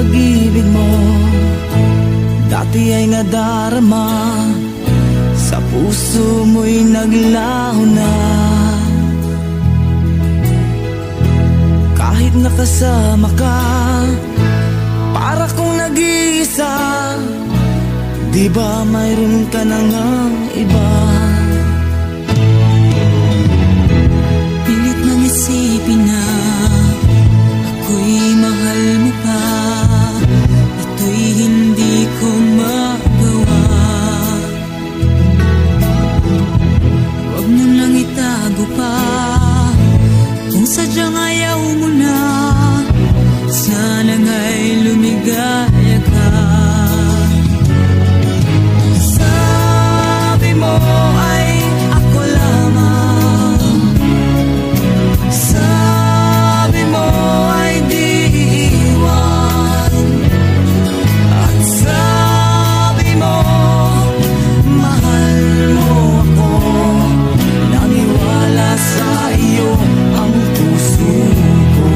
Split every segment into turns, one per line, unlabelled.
pag-ibig mo dati ay nadarama, sa puso mo'y naglaho na. Kahit nakasama ka, para kong nag-iisa, di ba mayroon ka na ngang iba?
Pilit nang isipin na ako'y mahal mo pa, ito'y hindi ko magawa. Huwag mo lang itago pa, kung sadyang ayaw mo na, sana nga'y lumigaya ka.
Sabi mo ay ako lamang, sabi mo ay di iiwan, at sabi mo mahal mo ako, naniwala sa iyo ang puso ko.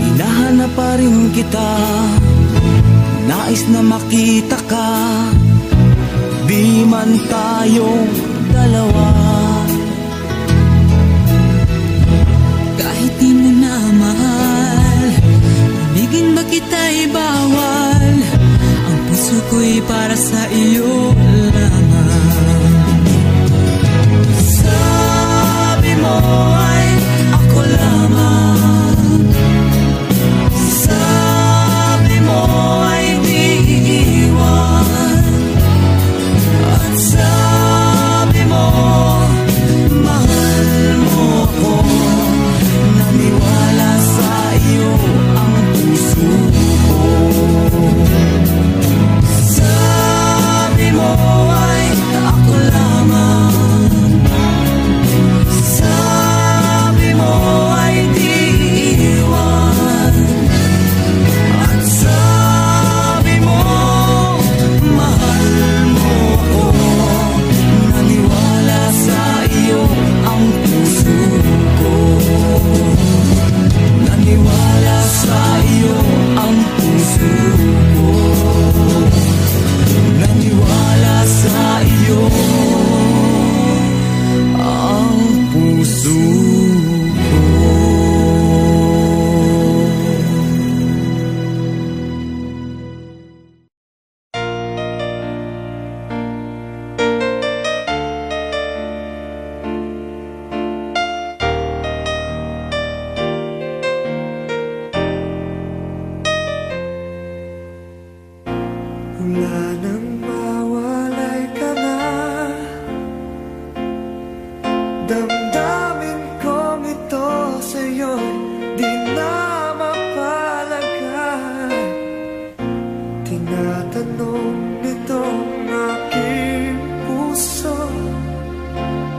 Hinahanap pa rin kita, nais na makita ka, di man tayong dalawa.
Kahit di mo na mahal, ibigin ba kita'y bawal, ang puso ko'y para sa iyo lamang.
Sabi mo ay ako lamang, sabi mo ay di iiwan, at sabi mo mahal mo ako, naniwala sa iyo ang puso ko. Sabi mo ay ako lamang, sabi mo ay di iiwan, at sabi mo mahal mo ako, naniwala sa iyo ang puso ko. Naniwala sa iyo ang puso ko, naniwala sa iyo ang puso ko.
Wala nang mawalay ka na, damdamin kong ito sa'yo'y di na mapalagay. Tinatanong nitong aking puso,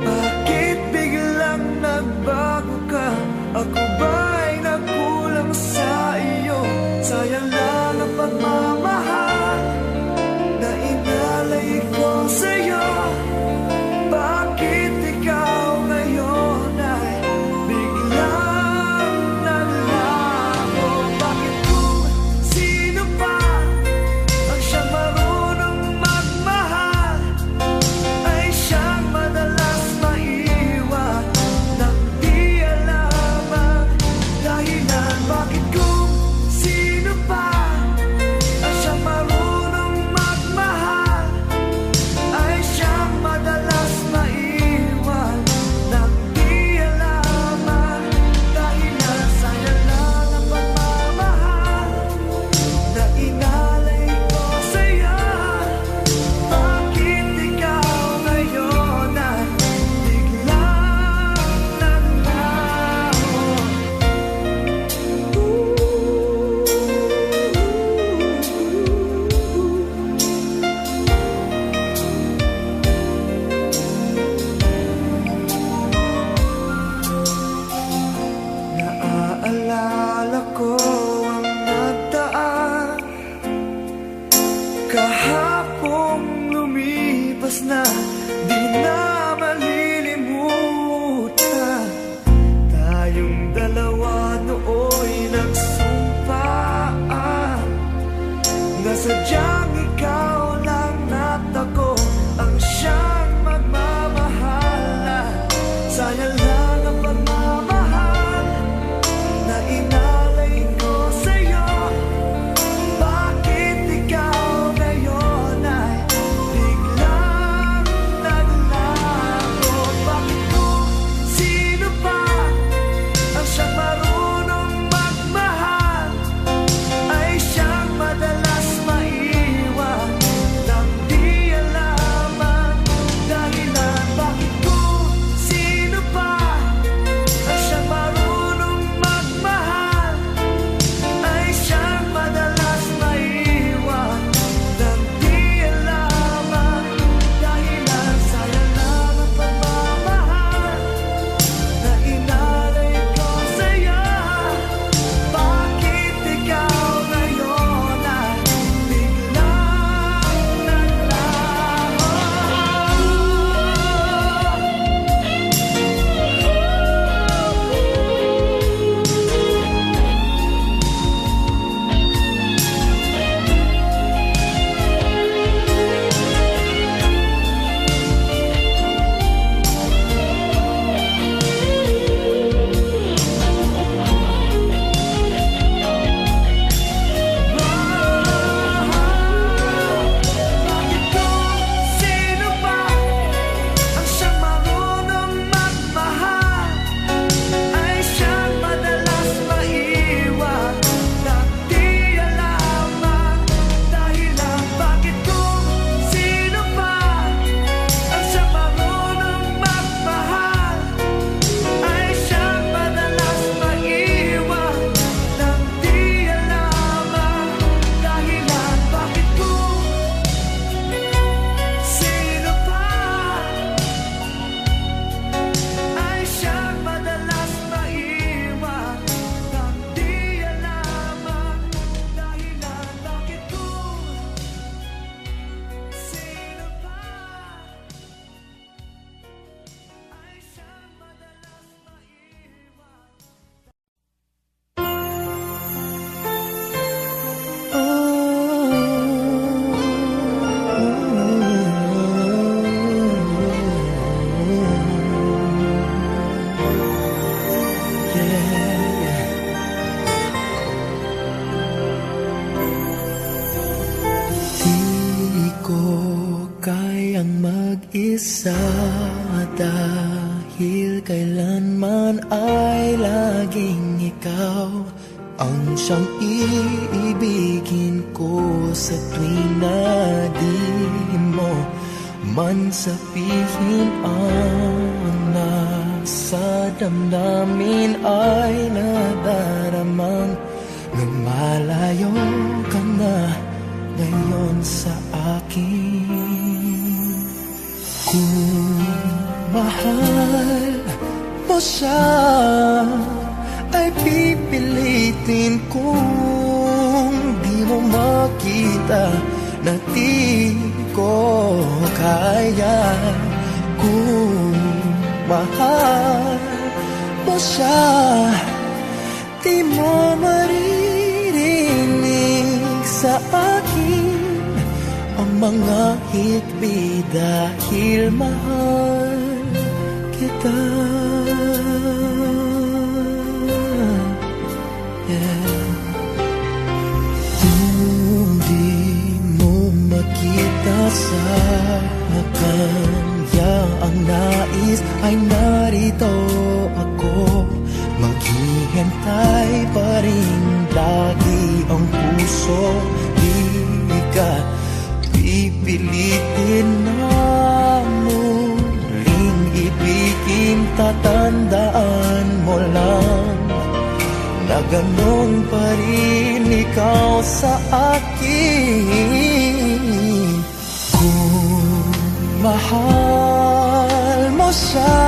bakit biglang nagbago ka? Ako ba'y nagkulang sa iyo? Sayang lang ang pagmamahal na inalay ko sa'yo. Bakit ikaw ngayon ay biglang naglaho? Bakit kung sino pa ang siyang marunong magmahal ay na di na malilimutan. Tayong dalawa nooy nagsumpaan na sadyang ikaw lang at ako ang siyang magmamahal. Na sayang lang ang pagmamahal na inalay ko sa'yo. Bakit ikaw ngayon ay biglang naglaho? Bakit kung sino pa ang siyang marunong magmahal ay siyang madalas maiwan nang di alam ang dahilan? Bakit kung sino pa ang siyang marunong magmahal ay siyang madalas maiwan nang di alam ang dahilan? Sayang lang ang pagmamahal na inalay ko sa'yo. Bakit ikaw ngayon ay biglang naglaho? Bakit kung sino pa ang siyang marunong magmahal ay siyang madalas maiwan nang di alam ang dahilan? Bakit kung sino pa ang siyang marunong magmahal ay siyang madalas maiwan nang di alam ang dahilan? Bakit kung sino pa ay siyang madalas maiwan nang di alam ang dahilan? Bakit kung sino pa ay siyang madalas
Di ko kayang mag-isa dahil kailanman ay laging ikaw ang siyang iibigin ko sa tuwing na di mo man sabihin ang nasa damdamin ay nadaramang lumalayo ka na ngayon sa akin. Kung mahal mo siya ay pipilitin kung di mo makita na di ko kaya. Kung mahal mo siya, di mo maririnig sa akin ang mga hikbi dahil mahal kita. Kung di mo makita sa kanya ang nais ay narito ako. Maghihintay pa rin lagi ang puso. Di ka pipilitin na muling ibigin. Tatandaan mo lang na ganon pa rin ikaw sa akin. Kung mahal mo siya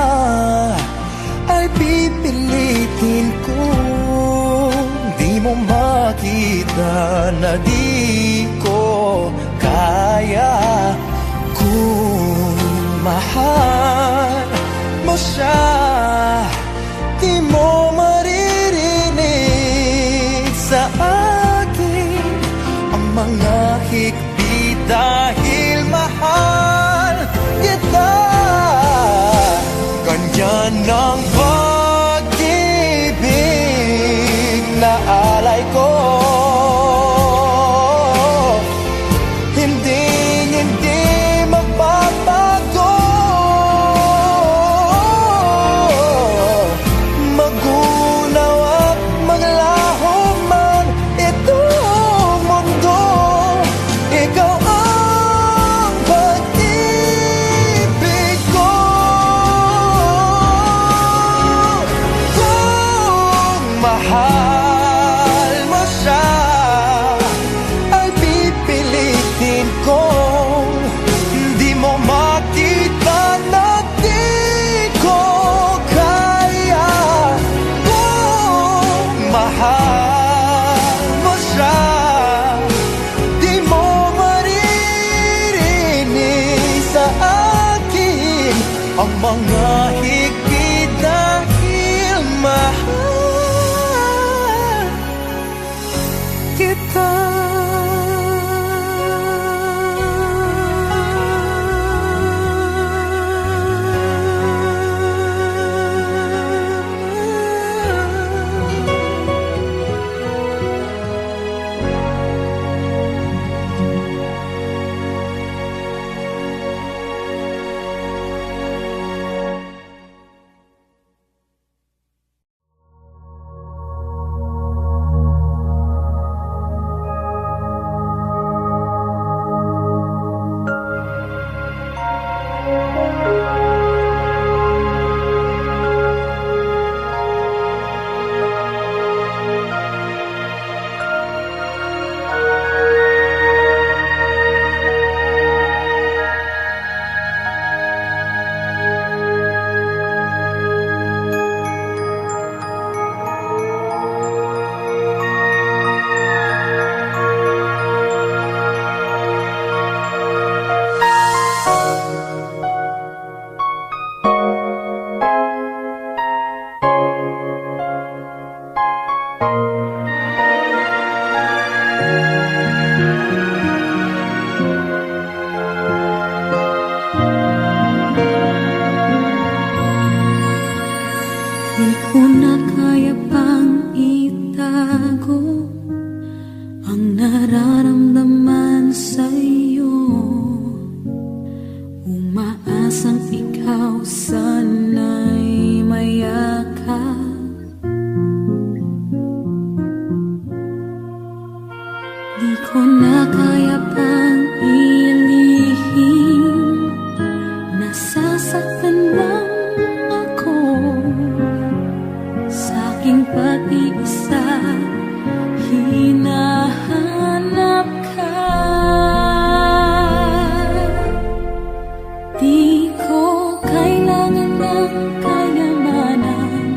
ay pipilitin kung di mo makita na di ko kaya. Kung ang mga higpit dahil mahal kita.
Di ko na kaya pang itago ang nararamdaman sa'yo. Umaasang ikaw sana'y mayakap. Di ko na kaya pang ilihim, nasasaktan lang ako sa aking pag-iisa. Hinahanap ka. Di ko kailangan ng kayamanan,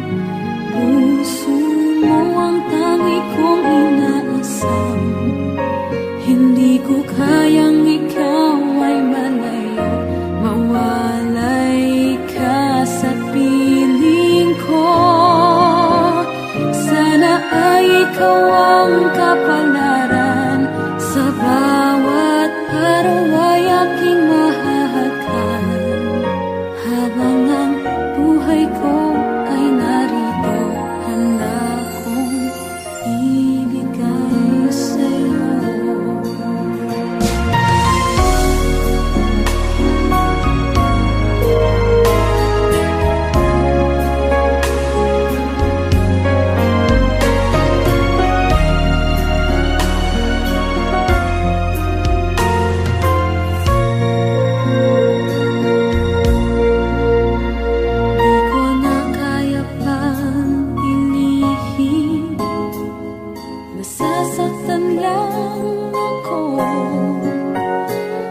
puso mo ang tangi kong inaasam. Hindi ko kayang ikaw ay malayo, mawalay ka sa piling ko. Sana ay ikaw ang kapalaran, sa bawat araw ay aking mahahagan. Habang ang buhay ko ay narito, handa kong ibigay sa'yo. Nasasaktan lang ako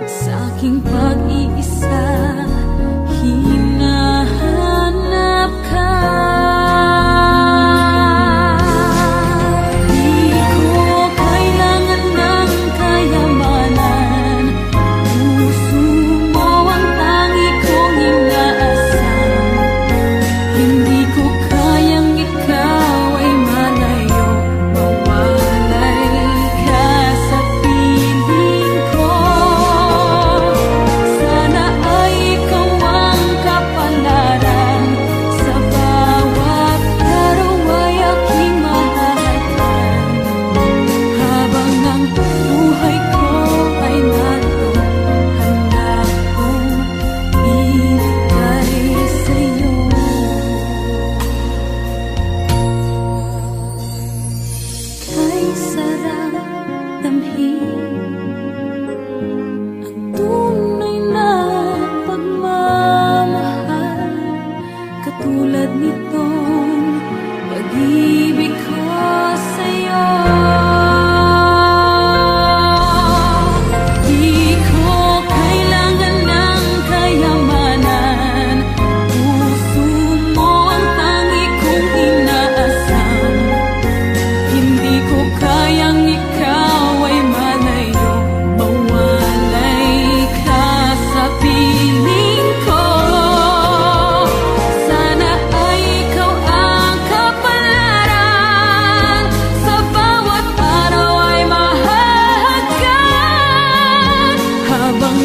sa aking pag-iisa. Hinahanap ka. Di ko kailangan ng kayamanan, puso mo ang tangi kong inaasam. Hindi ko kayang ikaw ay malayo, mawalay ka sa piling ko. Sana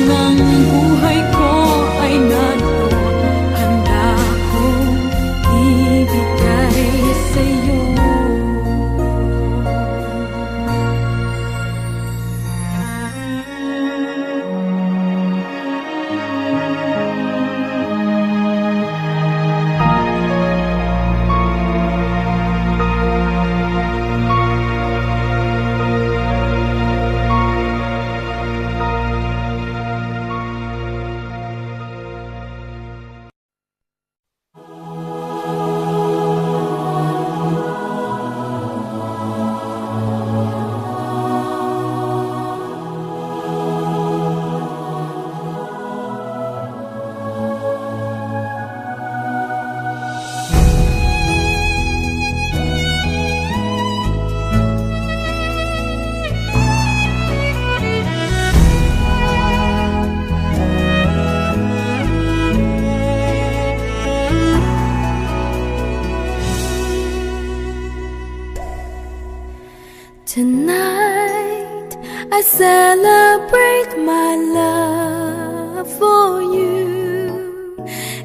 ng buhay ko ay naroon, handa akong ibigay sa'yo. Tonight I celebrate my love for you.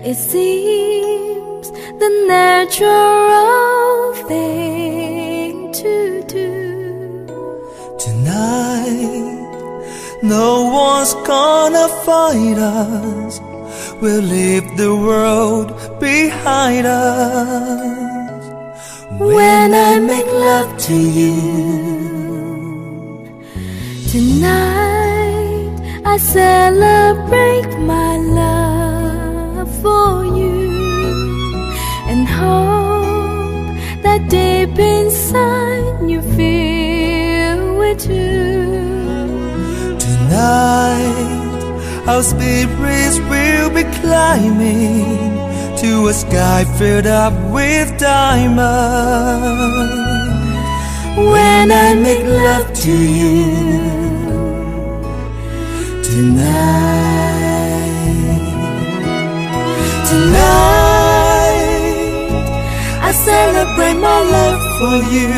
It seems the natural thing to do.
Tonight, no one's gonna fight us. We'll leave the world behind us. When I make love to you,
tonight I celebrate my love for you, and hope that deep inside you feel it too.
tonight our spirits will be climbing to a sky filled up with diamonds. When I make love to you tonight, tonight I celebrate my love for you,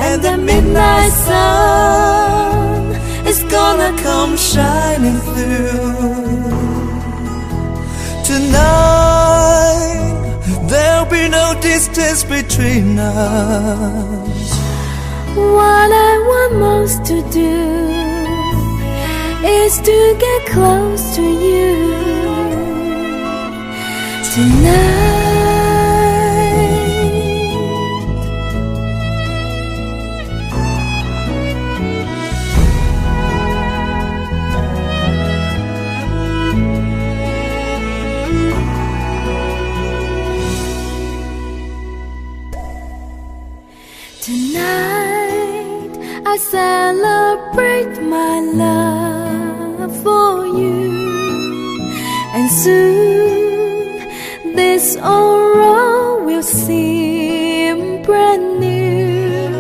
and the midnight sun is gonna come shining through. Tonight, there'll be no distance between us.
What I want most to do is to get close to you tonight. Tonight I celebrate my love for you, and soon this aurora will seem brand new.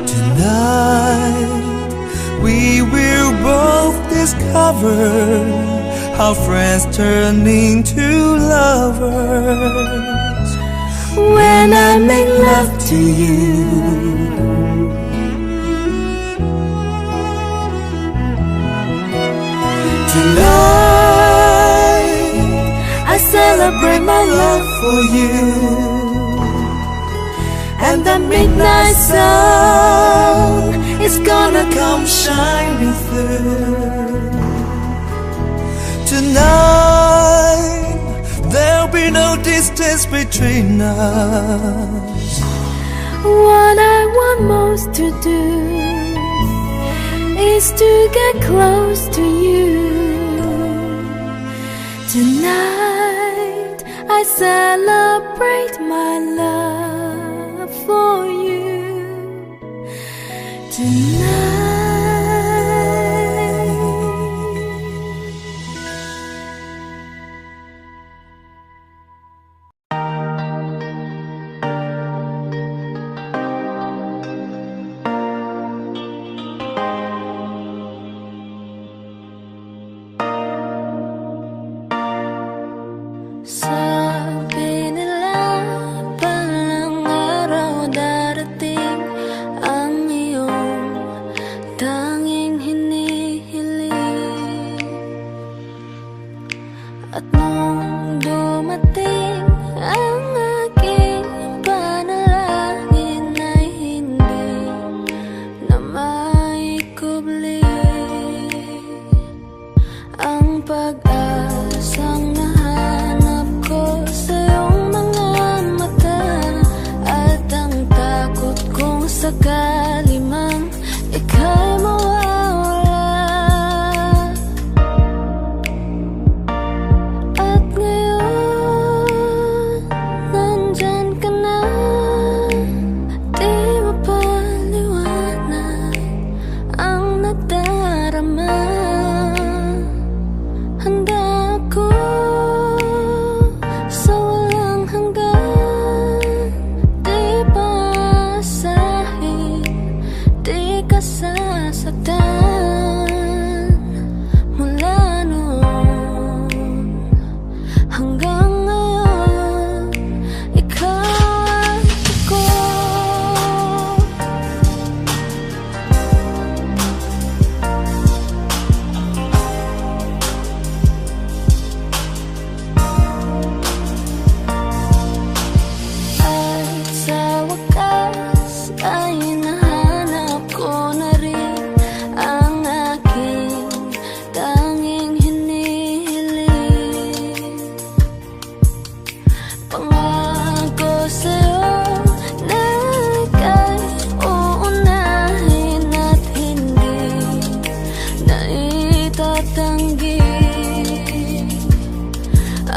Tonight we will both discover how friends turn into lovers. When I make love to you tonight, I celebrate my love for you, and the midnight sun is gonna come shining through. Tonight, there'll be no distance between us.
What I want most to do is to get close to you tonight. I celebrate my love for you tonight. Sabi nila balang araw darating ang iyong At nung dumating ang aking panalangin ay hindi na maikubli ang pag-asang nahanap ko sa iyong mga mata, at ang takot kong sakali mang ika'y mawawala. At ngayon, nandyan ka na, di mapaliwanag ang nadarama. Handa ako sa walang hanggan, di paasahin, di ka sasaktan. Mula noon hanggang ngayon, ikaw at ako. At sa wakas ay nahanap ko na rin ang aking tanging hinihiling. Pangako sa'yo na ika'y uunahin at hindi na itatanggi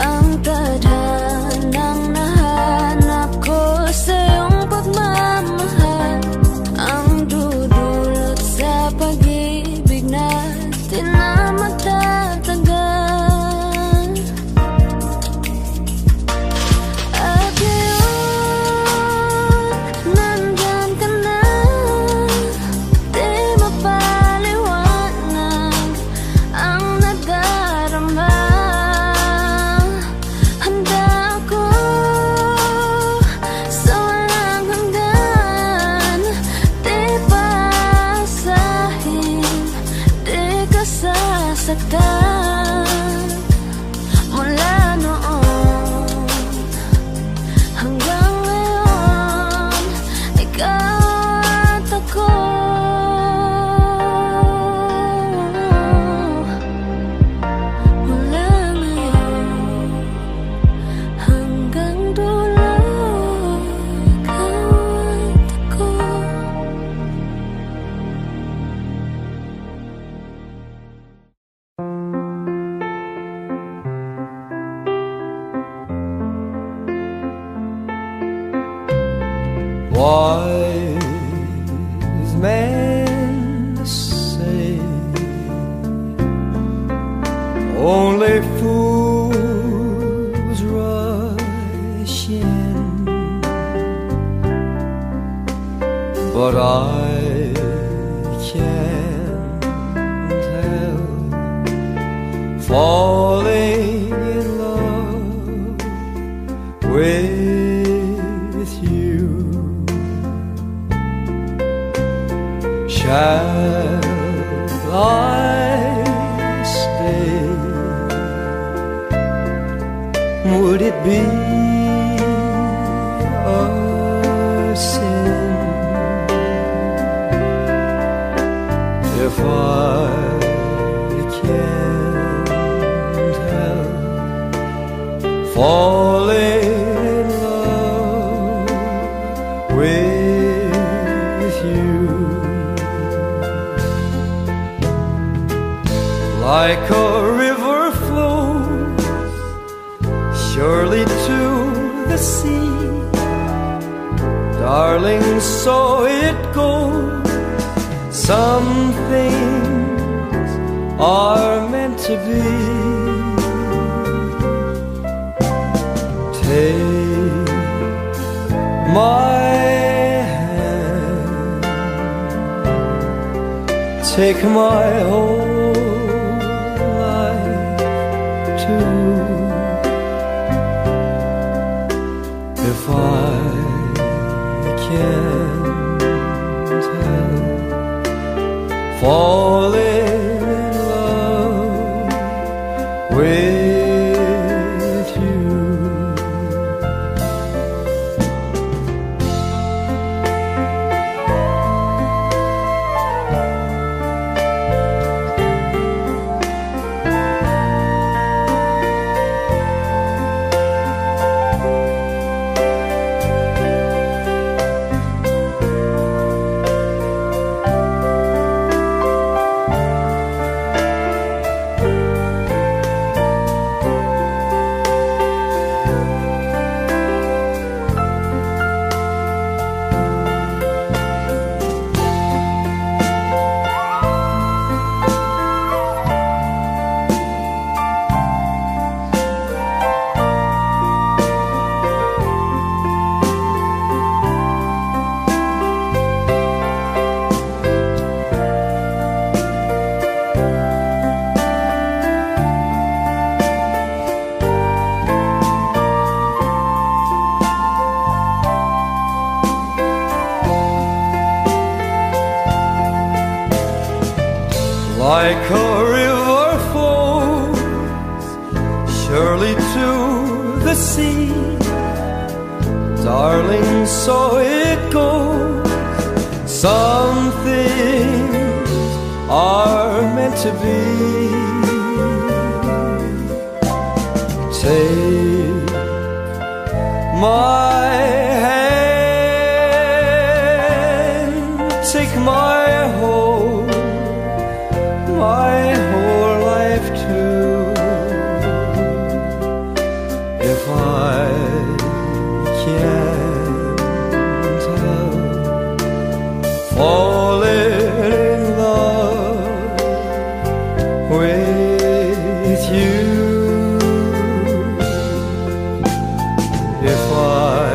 ang tadhanang nahanap ko sa iyong pagmamahal, ang dudulot sa pag-ibig natin na magtatagal. At ngayon, nandyan ka na, di mapaliwanag ang nadarama. Handa ako sa walang hanggan, di paasahin, di ka sasaktan. Mula noon hanggang ngayon, ikaw at ako. Mula ngayon hanggang dulo, ikaw at ako.
Wise men say only fools rush in, but I can't help falling in love with you. Shall I stay? Would it be a sin if I can't help falling in love with you? Like a river flows surely to the sea, darling, so it goes. Some things are meant to be. Take my hand, take my whole life too. If I can't help falling in love with a river flows surely to the sea. Darling, so it goes. Some things are meant to be. Take my hand, take my whole life too. If I can't help falling in love with you, if I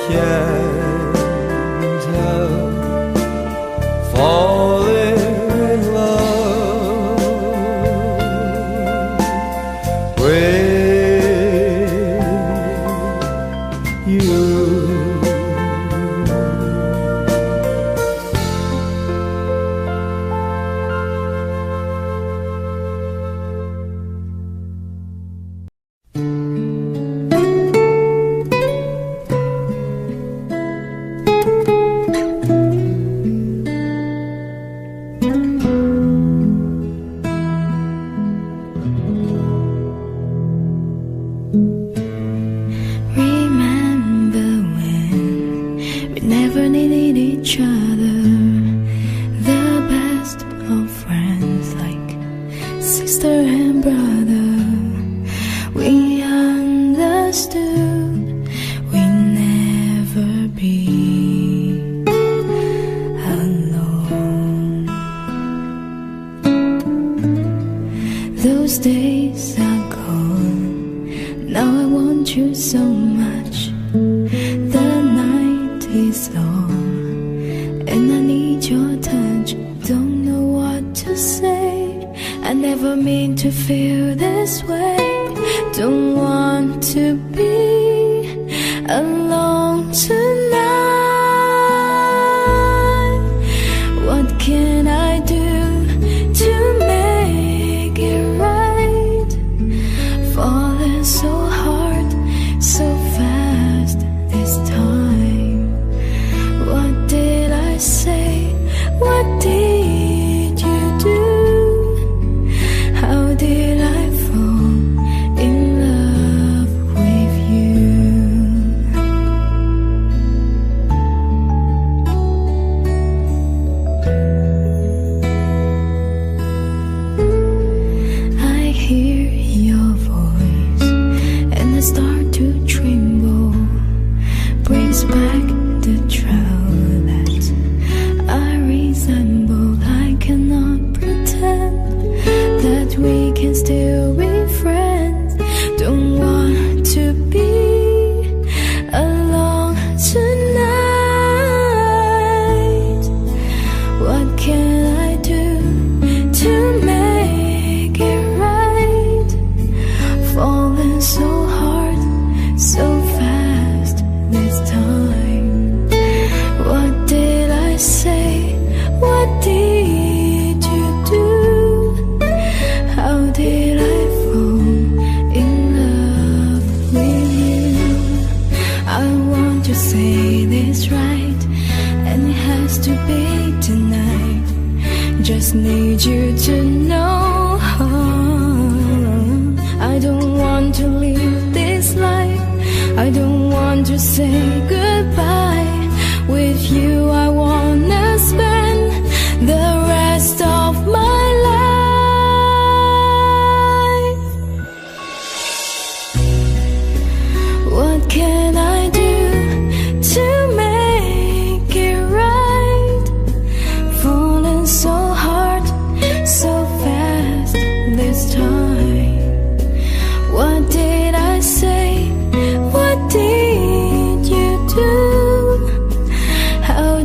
can't help falling in love with you.
Remember when we never needed each other, the best of friends, like sister and brother. We understood we'd never be alone. Those days are gone. Now I want you so much. The night is long and I need your touch. Don't know what to say. I never mean to feel this way. Don't want to be alone tonight. What can I do to make it right? Falling so hard, so fast this time. What did I say? What did you do? How did I fall in love with you? I hear your voice and I start to tremble. Brings back the child that I resemble. I cannot pretend that we can still be friends. Don't want to be alone tonight. What can I do to make it right? Falling so hard, so fast this time. What did I say? What did you do? How did I fall in love with you? I want to say this right, and it has to be tonight. Just need you to know I don't want to live this life. I don't want to say goodbye. With you I wanna spend the rest of my life. What can I do to make it right? Falling so hard, so fast this time. What did I say? What did you do? How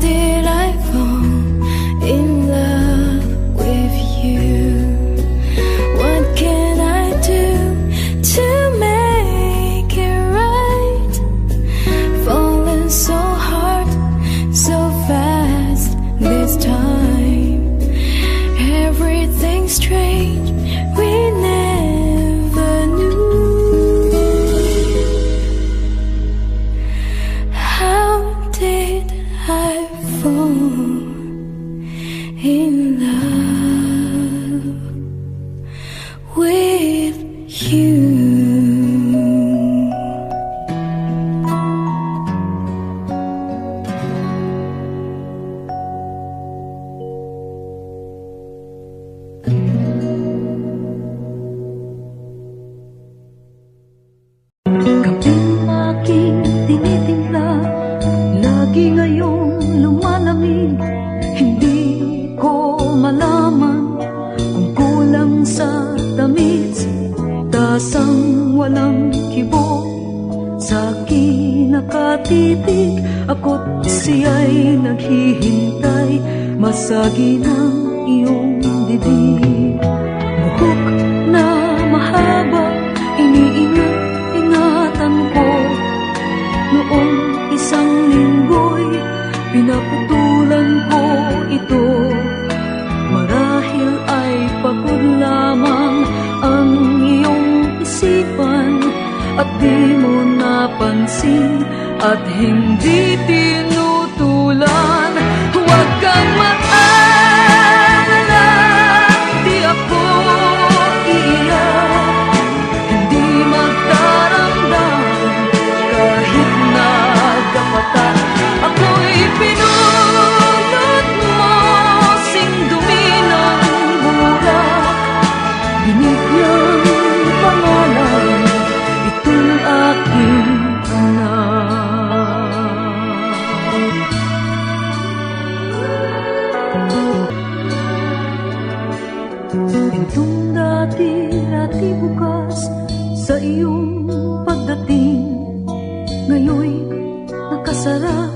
sa tamis, tasang walang kibo. Sa akin nakatitig, ako't siya'y naghihintay, masagi ng iyong bibig. Buhok na mahaba, iniingat-ingatan ko. Noong isang linggo'y pinaputulan ko ito. Marahil ay pagod lamang ang iyong isipan, at di mo napansin at hindi tinutulan. Huwag kang mag-alala, di ako iiyak, hindi magdaramdam kahit nagkapatan. Ako'y pinulot mo, sing dumi ng burak, binigyang pangalan itong aking anak. Itong dati bukas sa iyong pagdating, ngayoy nakasara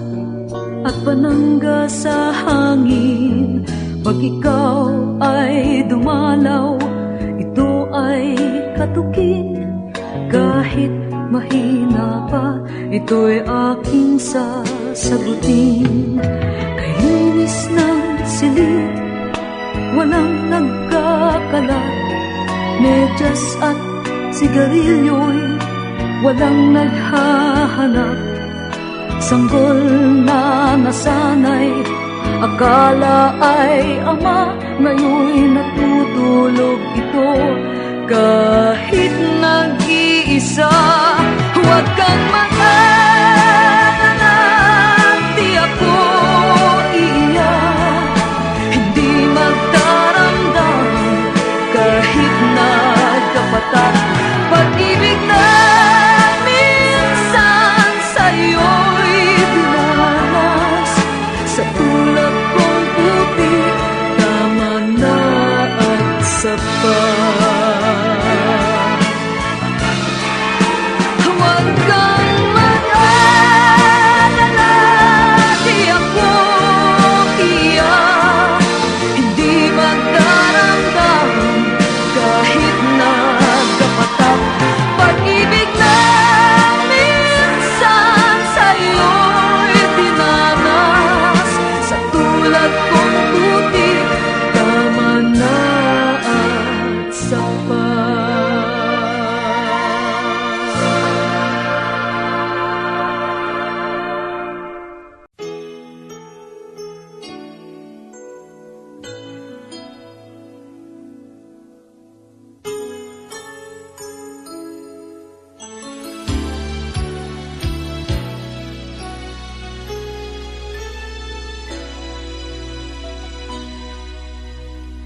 at panangga sa hangin. Pag ikaw ay dumalaw, ito ay katukin. Kahit mahina pa, ito'y aking sasagutin. Kainis ng silid, walang nagkakalat, medyas at sigarilyo'y walang naghahanap. Sanggol na nasanay, akala ay ama, ngayon'y natutulog ito kahit nag-iisa. Huwag kang mag-alala, di ako iiyak, hindi magdaramdam kahit nagkapatan. Pag-ibig na minsan sa'yo'y dinanas, sa tulad kong puti, tama na at sapat. Huwag kang mag-alala, di ako iiyak, hindi magdaramdam kahit nagkapatap. Pag-ibig na minsan sa'yo'y dinanas, sa tulad kong puti, tama na at sapat.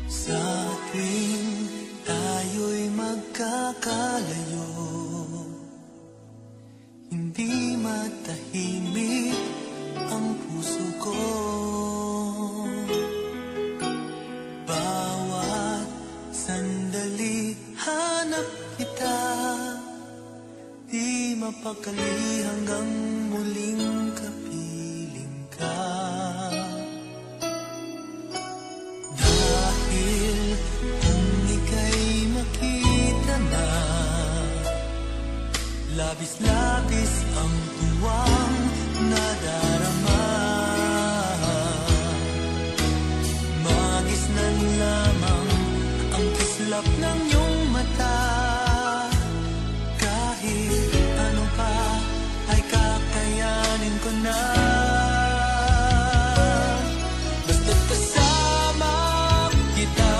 Sa tuwing tayo'y magkakalayo, hindi matahimik ang puso ko. Bawat sandali hanap kita, di mapakali hanggang muling kapiling ka. Dahil kung ika'y makita na, labis-labis ang tuwang nadarama. Magisnan lamang ang kislap ng iyong mata. Kahit ano pa ay kakayanin ko na. Basta't kasama kita,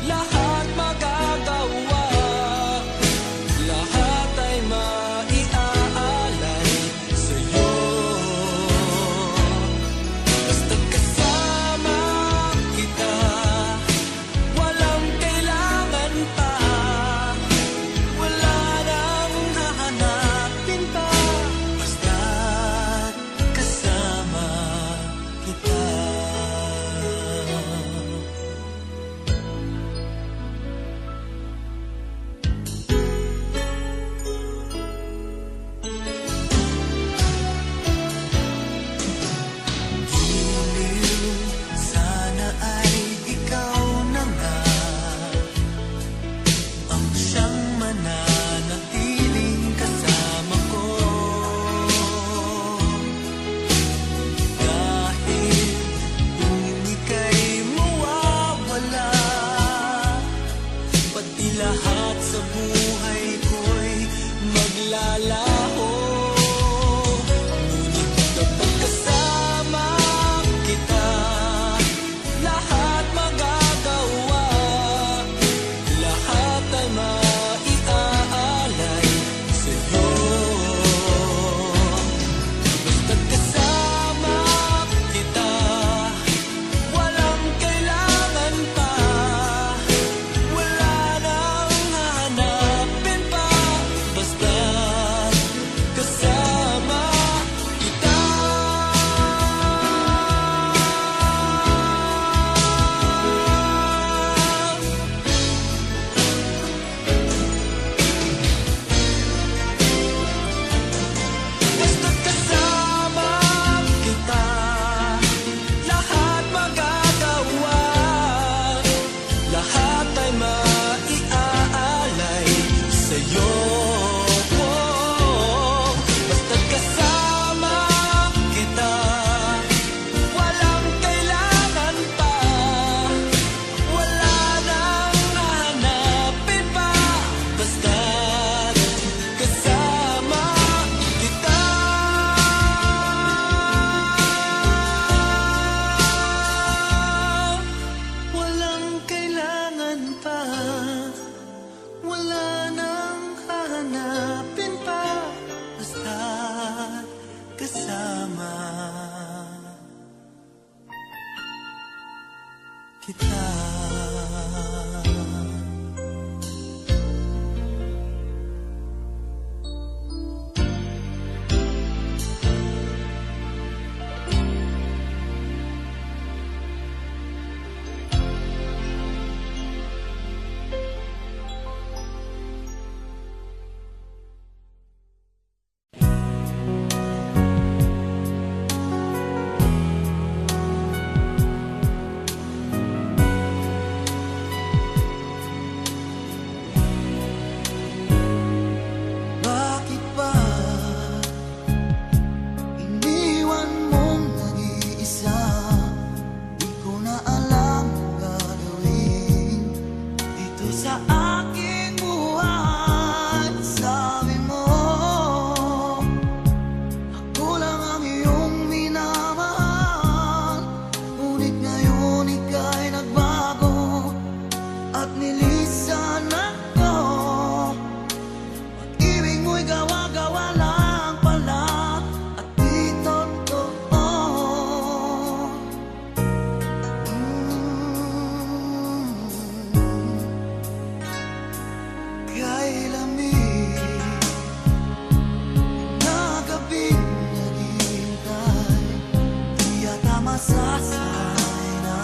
lahat magagawa, lahat ay maiaalay sa'yo. Basta't kasama kita, walang kailangan lahat sa buhay ko'y maglalaho. Ngunit kapag kasama kita, lahat magagawa, lahat ay maiaalay sa'yo. Basta't kasama kita, walang kailangan pa, wala nang hahanapin pa. Basta't kasama kita. Basta't kasama kita, lahat magagawa, lahat ay maiaalay sa'yo. Basta't kasama kita, walang kailangan pa, wala nang hahanapin pa. Basta't kasama kita. Walang kailangan pa, wala nang hahanapin pa. Basta't kasama kita. Bakit ba iniwan mong nag-iisa? Di ko na alam ang gagawin dito sa aking buhay. Sabi mo, ako lang ang iyong minamahal, ngunit ngayon ika'y nagbago at nilisan ako. Pag-ibig mo'y gawa-gawa lang pala at di totoo. Kay lamig na gabing naghihintay, di yata masasanay na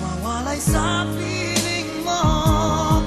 mawalay sa piling mo.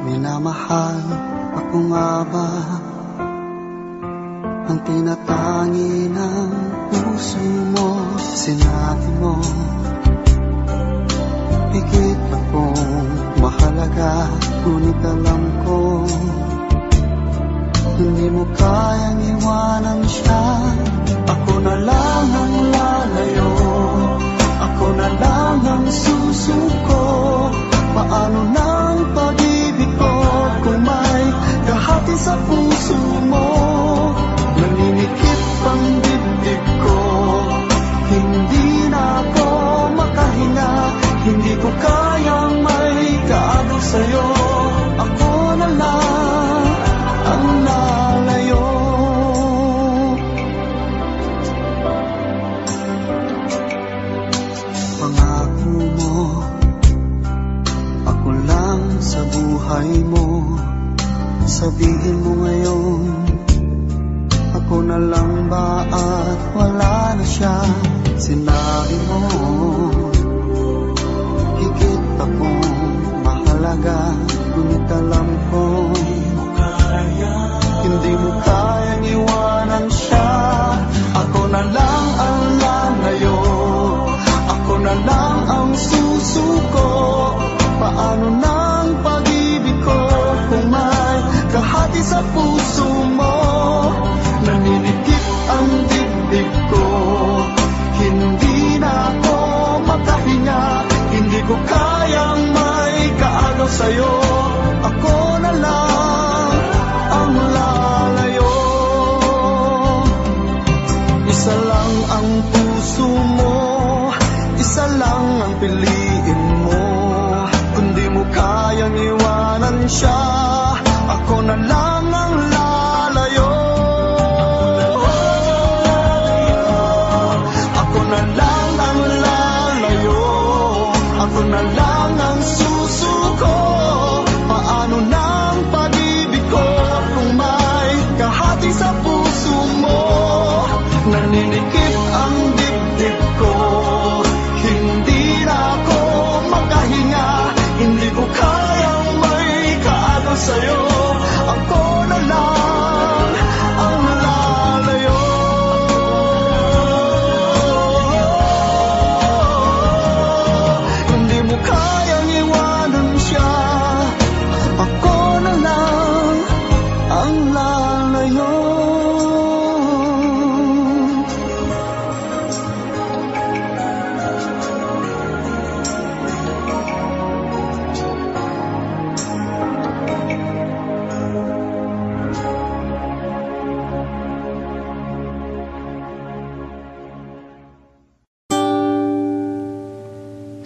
minamahal ako nga ba? Ang tinatangi ng puso mo, sinabi mo higit akong mahalaga, ngunit alam ko hindi mo kayang iwanan siya. Ako na lang ang lalayo, ako na lang ang susuko. Paano nang pag-ibig ko kung may kahati sa puso mo? Naninikip ang dibdib ko, hindi na ako makahinga. Hindi ko kayang may kaagaw sa'yo. Ako na lang ang lalayo. Pangako mo, ako lang sa buhay mo. Sabihin mo ngayon, ako na lang ba at wala na siya? Sinabi mo higit akong mahalaga, ngunit alam ko hindi mo kayang iwanan siya. Ako na lang ang lalayo, ako na lang ang susuko. Paano nang pag-ibig ko kung may kahati sa puso mo? Naninikip ang dibdib ko, hindi na ako makahinga. Hindi ko kayang may kaagaw sa'yo. Ako na lang ang lalayo. Isa lang ang puso mo, isa lang ang piliin mo. Kung di mo kayang iwanan siya, ako na lang ang lalayo. Ako na lang ang lalayo, ako na lang ang susuko. Paano nang pag-ibig ko kung may kahati sa puso mo? Naninikip ang dibdib ko, hindi na ako makahinga. Hindi ko kayang may kaagaw sa'yo. Ako na lang ang lalayo. Hindi mo kayang iwanan siya. Ako na lang ang lalayo.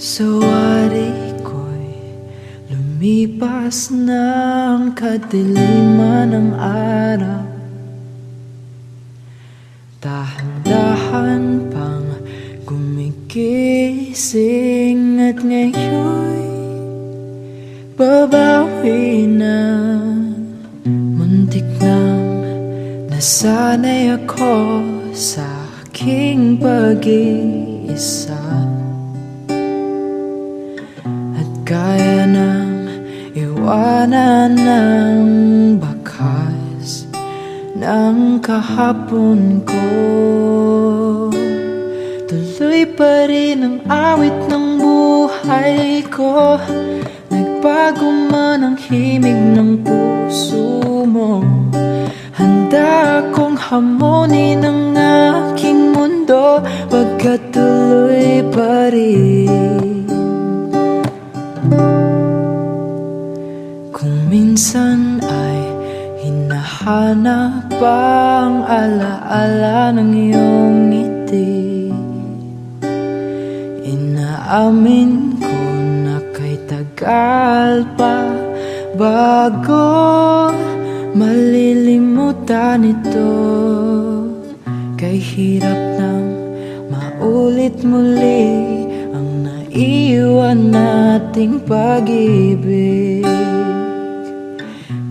Sawari ko'y lumipas ng kadiliman ng araw. Dahan-dahan pang gumigising at ngayon'y babawi na. Muntik nang nasanay ako sa aking pag-iisa. Kaya nang iwanan ng bakas ng kahapon ko. Tuloy pa rin ang awit ng buhay ko. Nagbago man ang himig ng puso mo. Handa akong hamunin ang aking mundo, pagkatuloy pa rin. Kung minsan ay hinahanap ang alaala ng iyong ngiti, inaamin ko na kay tagal pa bago malilimutan ito. Kay hirap nang maulit muli ang naiwan nating pag-ibig.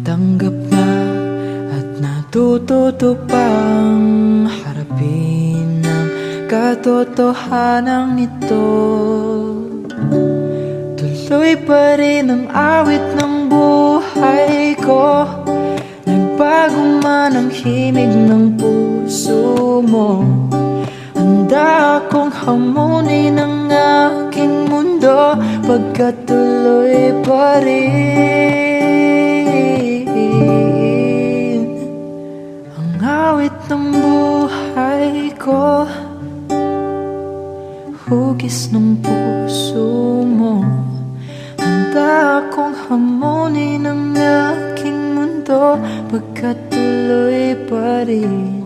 Tanggap na at natututo pang harapin ang katotohanan ito. Tuloy pa rin ang awit ng buhay
pa rin ang awit ng buhay ko, hugis ng puso mo. Handa akong hamunin ang aking mundo, pagkat tuloy pa rin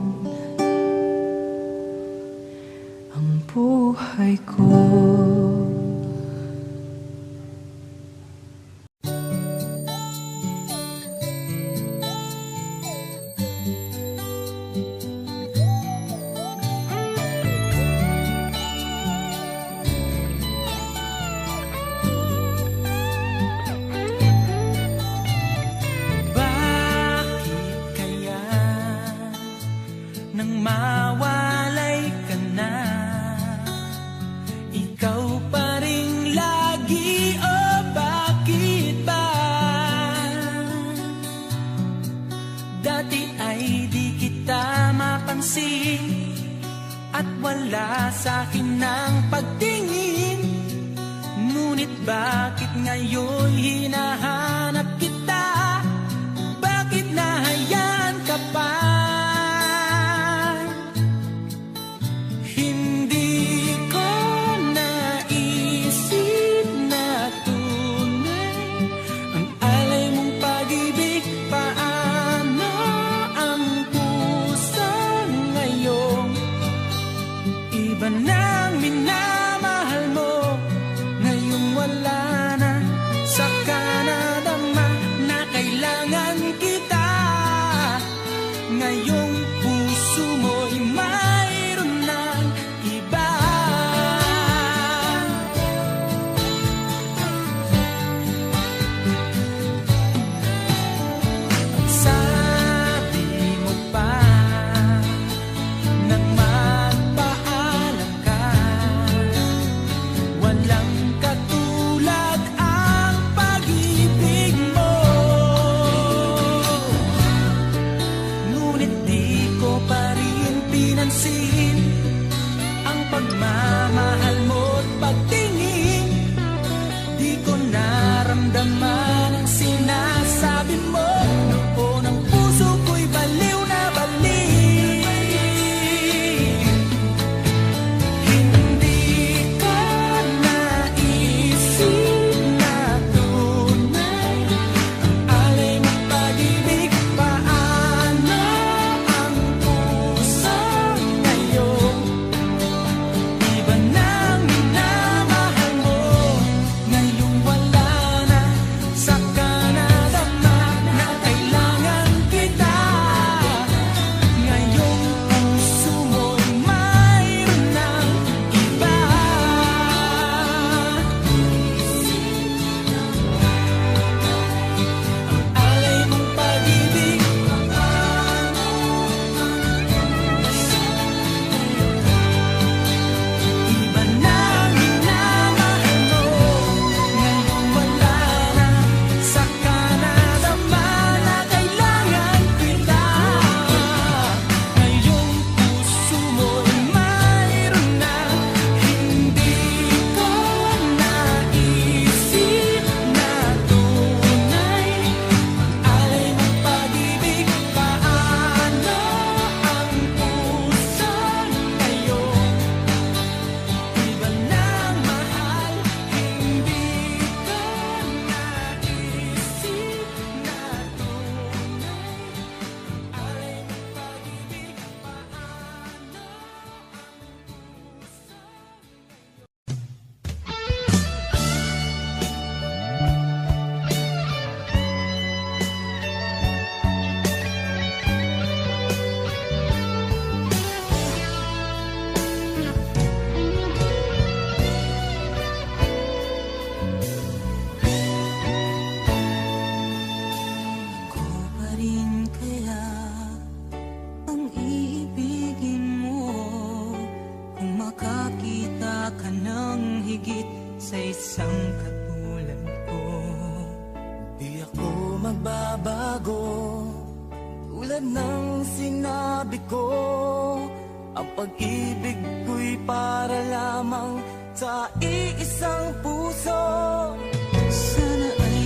ang buhay ko.
At wala sa'kin ng pagtingin, ngunit bakit ngayon hinahanap kita? Bakit nahayaan ka pa? Hindi ko naisip na tunay ang alay mong pag-ibig. Paano ang puso ngayon? Iba nang minamahal mo, ngayong wala na. Saka nadama na kailangan kita. Ngayong puso mo'y mayroon ng iba. Sabi mo pa nang magpaalam ka, walang katulad ang pag-ibig mo. Ngunit di ko pa rin pinansin ang pagmamahal mo't pagtingin. Di ko naramdaman ang sinasabi mo. Noon ang puso ko'y baliw na baliw. Hindi ko naisip na tunay ang alay mong pag-ibig. Paano ang puso ngayon? Iba nang minamahal mo, ngayong wala na. Saka nadama na kailangan kita. Ngayong puso mo'y mayroon ng iba. Ang alay mong pag-ibig, iba nang minamahal mo, ngayong wala na. Saka nadama na kailangan kita. Ngayong puso mo'y mayroon na. Hindi ko naisip na tunay ang alay mong pag-ibig. Paano ang puso ngayon? Iba nang mahal, hindi ko naisip na tunay ang alay mong pag-ibig. Ko pa rin kaya ang iibigin mo kung makakita ka ng higit sa isang katulad ko? Di ako magbabago, tulad ng sinabi ko. Ang pag-ibig ko'y para lamang sa iisang puso. Sana ay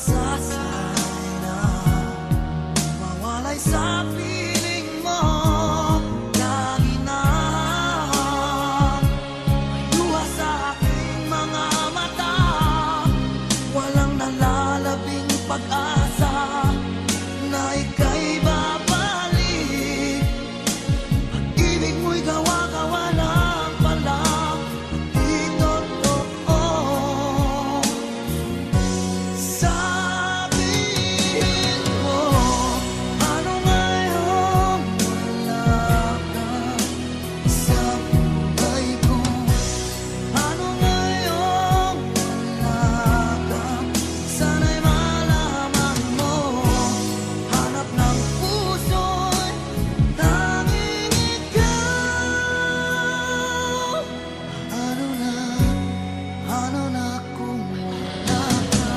masasanay na mawalay sa piling mo. Lagi na luha sa aking mga mata, walang nalalabing pag-asa na ika'y babalik. Pag-ibig mo'y gawa-gawa lang pala, di totoo. Sabihin mo, ano ngayon wala ka sa buhay ko? Ano ngayon wala ka? Sana'y malaman mo, hanap ng puso'y tanging ikaw. Ano na kung wala ka?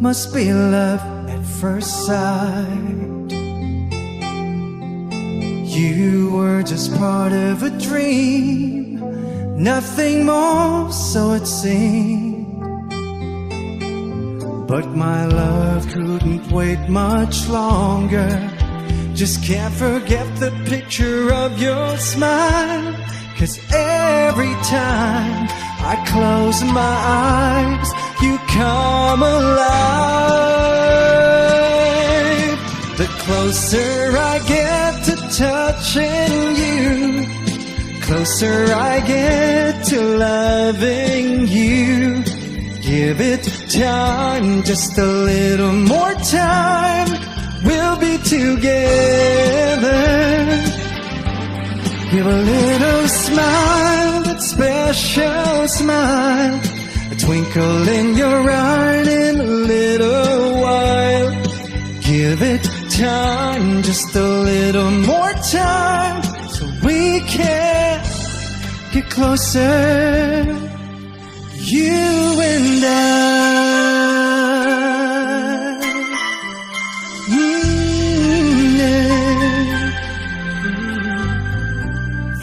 must be love at first sight. You were just part of a dream, nothing more, so it seemed. But my love couldn't wait much longer. Just can't forget the picture of your smile. 'Cause every time I close my eyes, you come alive. The closer I get to touching you, closer I get to loving you. Give it time, just a little more time, we'll be together. Give a little smile, that special smile, a twinkle in your eye in a little while. Give it time, just a little more time, so we can get closer, you and I.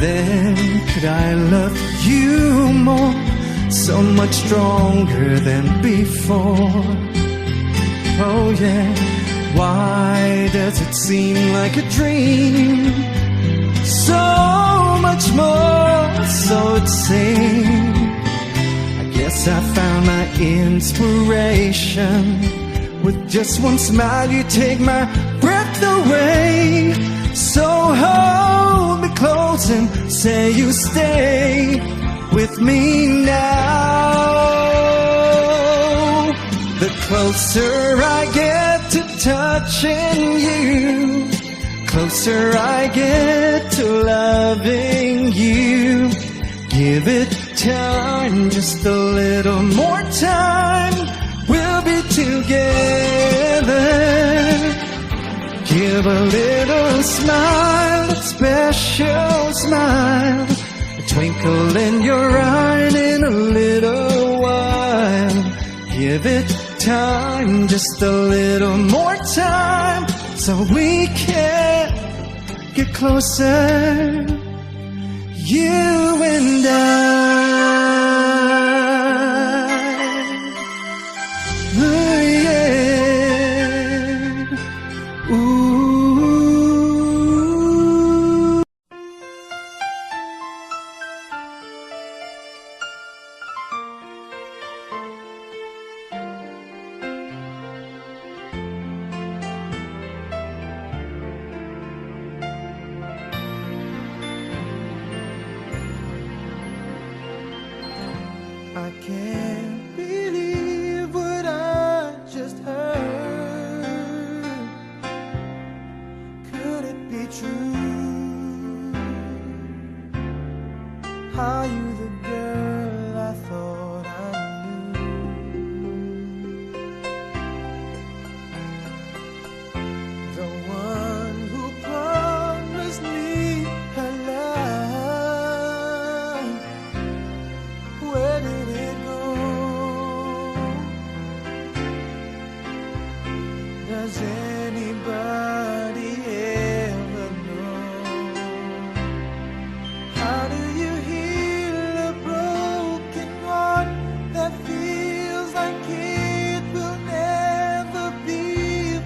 Then could I love you more, so much stronger than before? Oh yeah, why does it seem like a dream? So much more, so it seems. I guess I found my inspiration. With just one smile you take my breath away. So hold me close and say you stay with me now. The closer I get to touching you, closer I get to loving you. Give it time, just a little more time, we'll be together. Give a little smile, a special smile, a twinkle in your eye in a little while. Give it time, just a little more time, so we can get closer, you and I. Ooh, yeah. Ooh. I can't believe what I just heard. Could it be true? Are you the girl I thought I knew? The one who promised me her love. Where did it go? Does anybody ever know? How do you heal a broken heart that feels like it will never be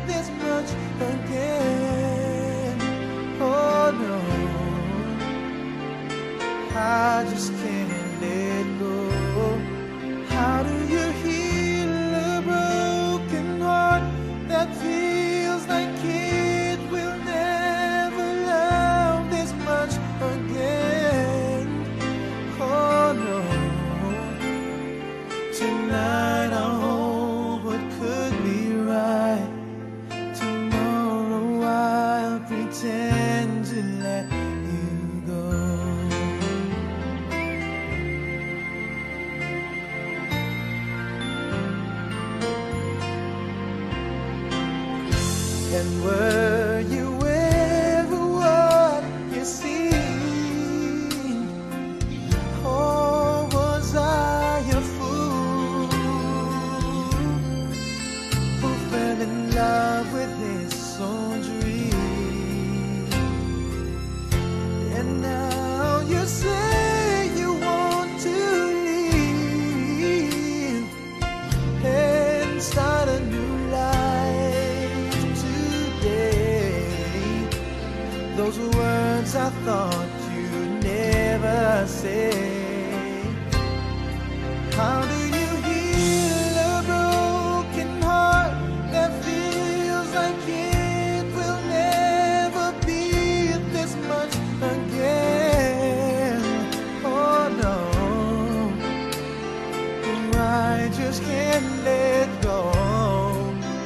this much again? Oh no, I just can't let go. How do you heal a broken heart that feels like it will never love this much again? Oh no, tonight I hold what could be right. Tomorrow I'll pretend to let you go. And were you ever what you seen? Or was I a fool? own dream. And now you say you want to leave and start a new life today. Those were words I thought you'd never say. How do you heal a broken heart that feels like it will never be this much again? Oh no, I just can't let go.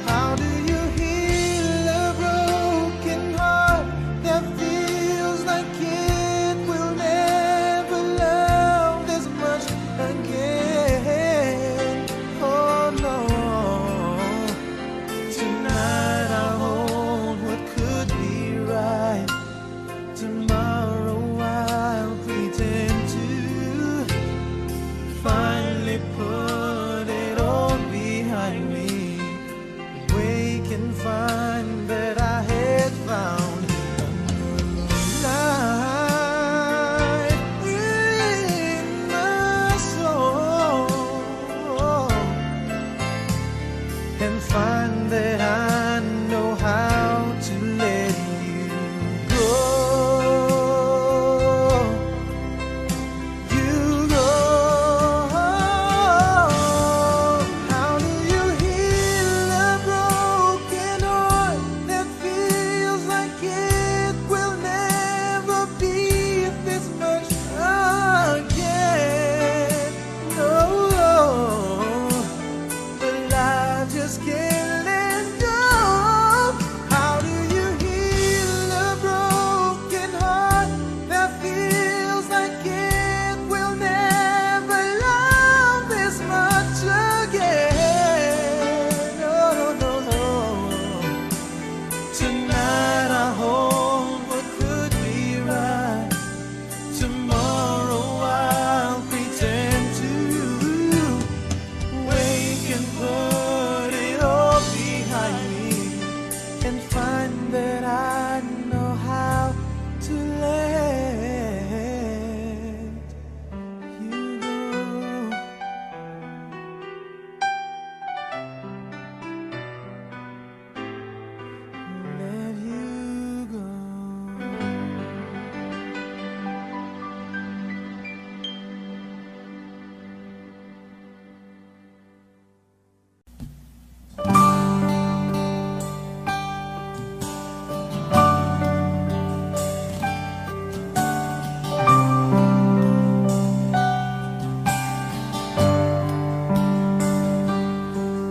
How do you heal a broken heart that feels like it will never love this much again? Oh no, tonight I hold what could be right. Tomorrow I'll pretend to finally put it all behind me. Wake and find that I had found a new life in my soul, and find that I know how to let you go. You go. How do you heal a broken heart that feels like it will never be this much again? No, but I just can't let go. How do you heal a broken heart that feels like it will never love this much again? No, no, no. Tonight I hold what could be right. Tomorrow I'll pretend to wake and put it all behind me, and find that I know how to let you go. Let you go.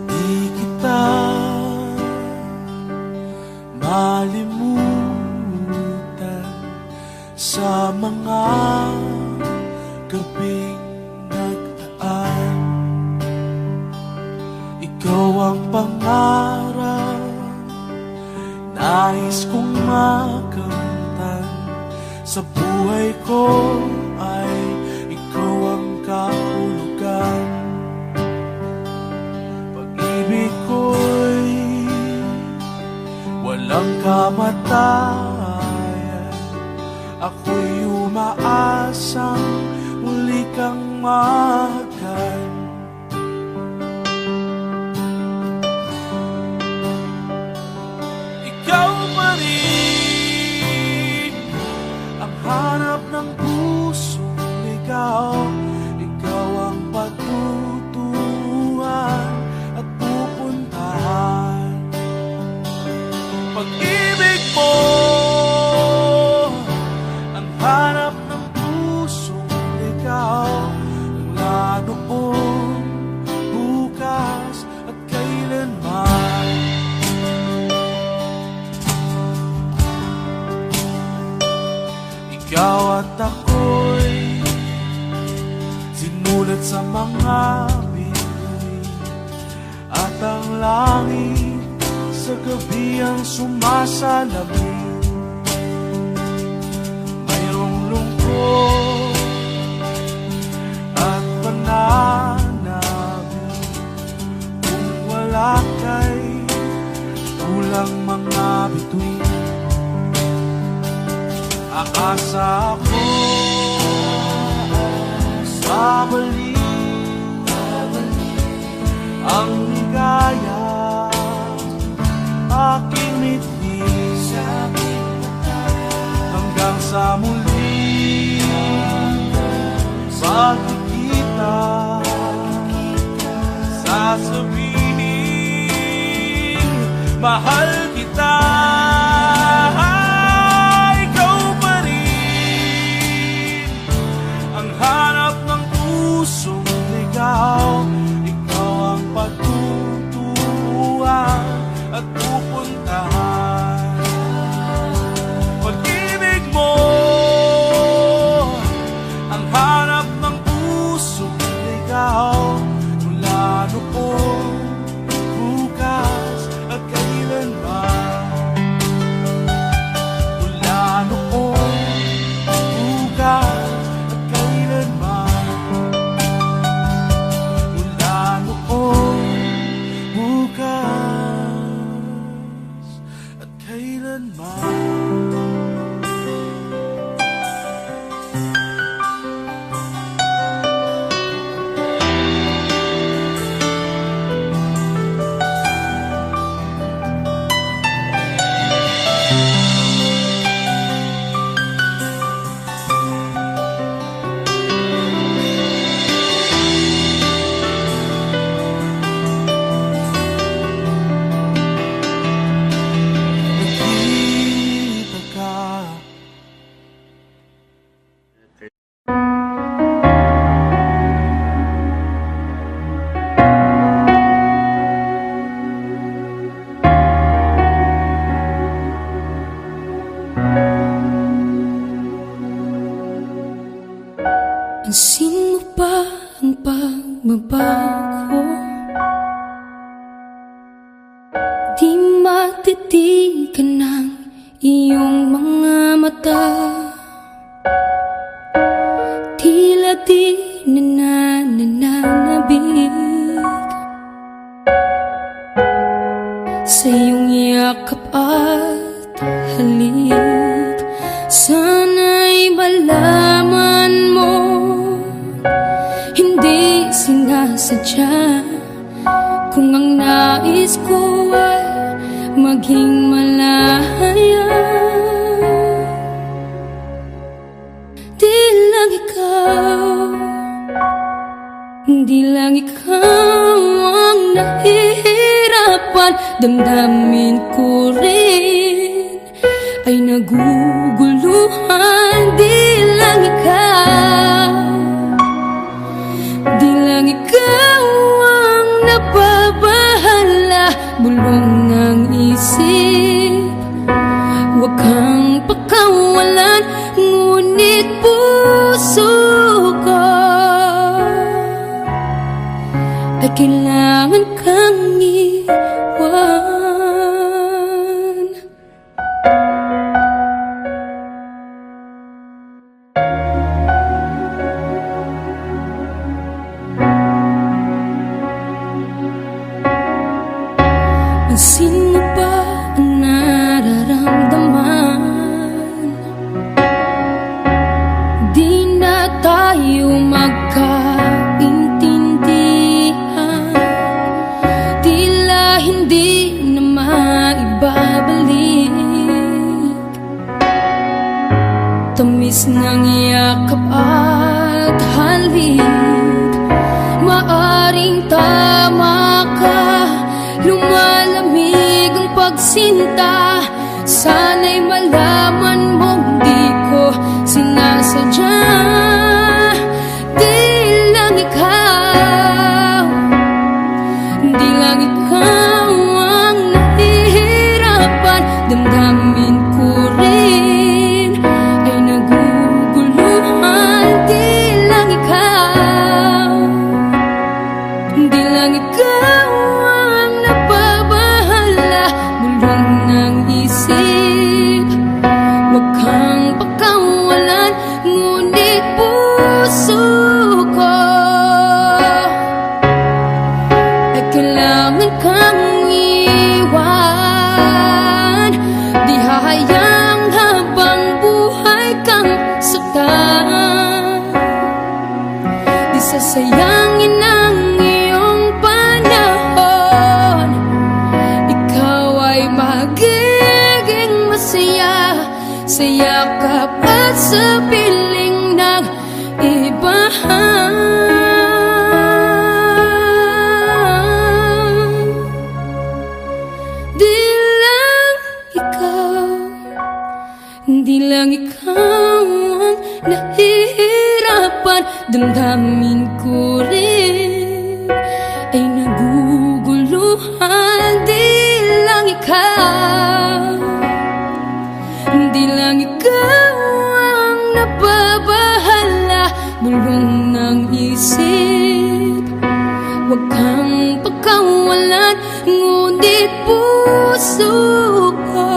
Di kita malimutan sa mga gabing nagdaan. Ikaw ang pangarap, nais kong makamtan. Sa buhay ko ay ikaw ang kahulugan. Pag-ibig ko'y walang kamatayan. Ako'y umaasang muli kang mahagan. Ikaw pa rin ang hanap ng pusong ligaw. Ikaw ang patutunguhan at pupuntahan. Pag-ibig mo ang hanap ng pusong ligaw. Mula noon, bukas at kailanman. Ikaw at ako'y sinulat sa mga bituin, at ang langit sa gabi ang sumasalamin. Mayroong lungkot at pananabik kung wala kay tulad
Kulang mga bituin, aasa ako babalik ang ligaya aking mithin hanggang sa muli pagkikita sasabihin mahal kita. Ikaw pa rin ang hanap ng pusong ligaw. Ikaw ang pagtuturuan at pupuntahan. Pag-ibig mo ang hanap ng pusong ligaw. Mula noon, bukas at kailanman. Mula noon, bukas at kailanman. Mula noon, bukas at kailanman. Nakita ka.
Pansin mo ba ang pagbabago? Di matitigan ng iyong mga mata. Tila di nananabig sa iyong yakap at halik. Sana'y malaman mo, hindi sinasadya. Kung ang nais ko ay maging malaya, di lang ikaw, di lang ikaw ang nahihirapan. Damdamin ko rin ay naguguluhan. Di lang ikaw, di lang ikaw ang nababahala. Bulong ng isip, huwag kang pakawalan. Ngunit puso ko ay kailangan kang iwan. Pansin mo ba ang nararamdaman? Di na tayo magkaintindihan. Tila hindi na maibabalik tamis ng yakap at halik. Maaring tama ka, lumalamig ang pagsinta. Sana'y malaman mong di ko sinasadya. Di lang ikaw, di lang ikaw ang nahihirapan. Damdamin ko rin ay naguguluhan. Di lang ikaw, di lang ikaw ang nababahala. Bulong ng isip, sa piling ng iba. Di lang ikaw, di lang ikaw ang nahihirapan. Damdamin ko rin ay naguguluhan. Di lang ikaw, di lang ikaw ang nababahala. Bulong ng isip, huwag kang pagkawalan. Ngunit puso ko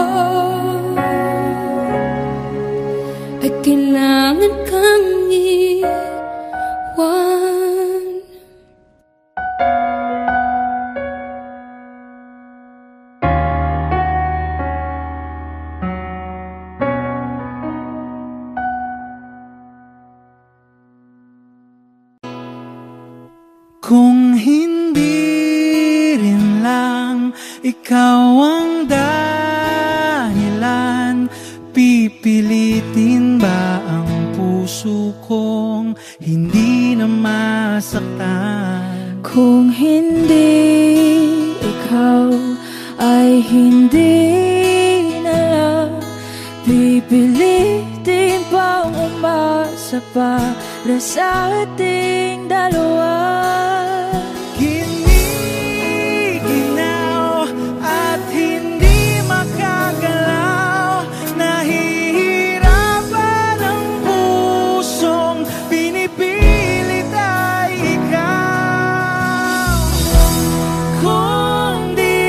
ay kailangan kang iwan.
Kung hindi rin lang ikaw ang dahilan, pipilitin ba ang puso kong hindi na masaktan?
Kung hindi ikaw ay hindi na lang, pipilitin pang umasa para sa ating dalawa.
Giniginaw at hindi makagalaw, nahihirapan ang pusong pinipilit ay ikaw. Kung di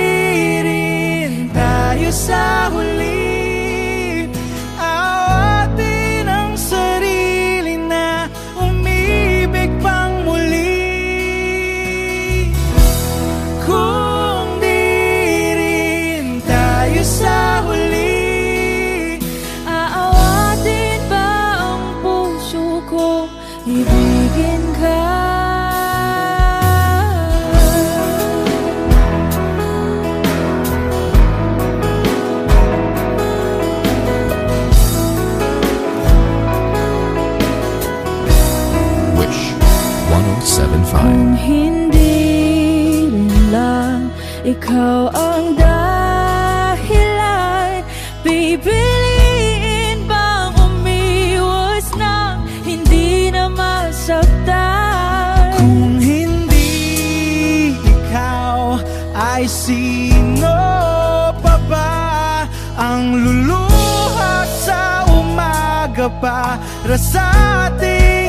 rin tayo sa huli, awatin ang sarili na umibig pang muli. Kung di rin tayo sa huli,
Aawatin ba ang puso ko, ibigin ka?
Wish 1075.
Kung hindi rin lang ikaw ang dahilan, pipiliin bang umiwas nang hindi na masaktan?
kung hindi ikaw, ay sino pa ba ang luluha sa umaga para sa ating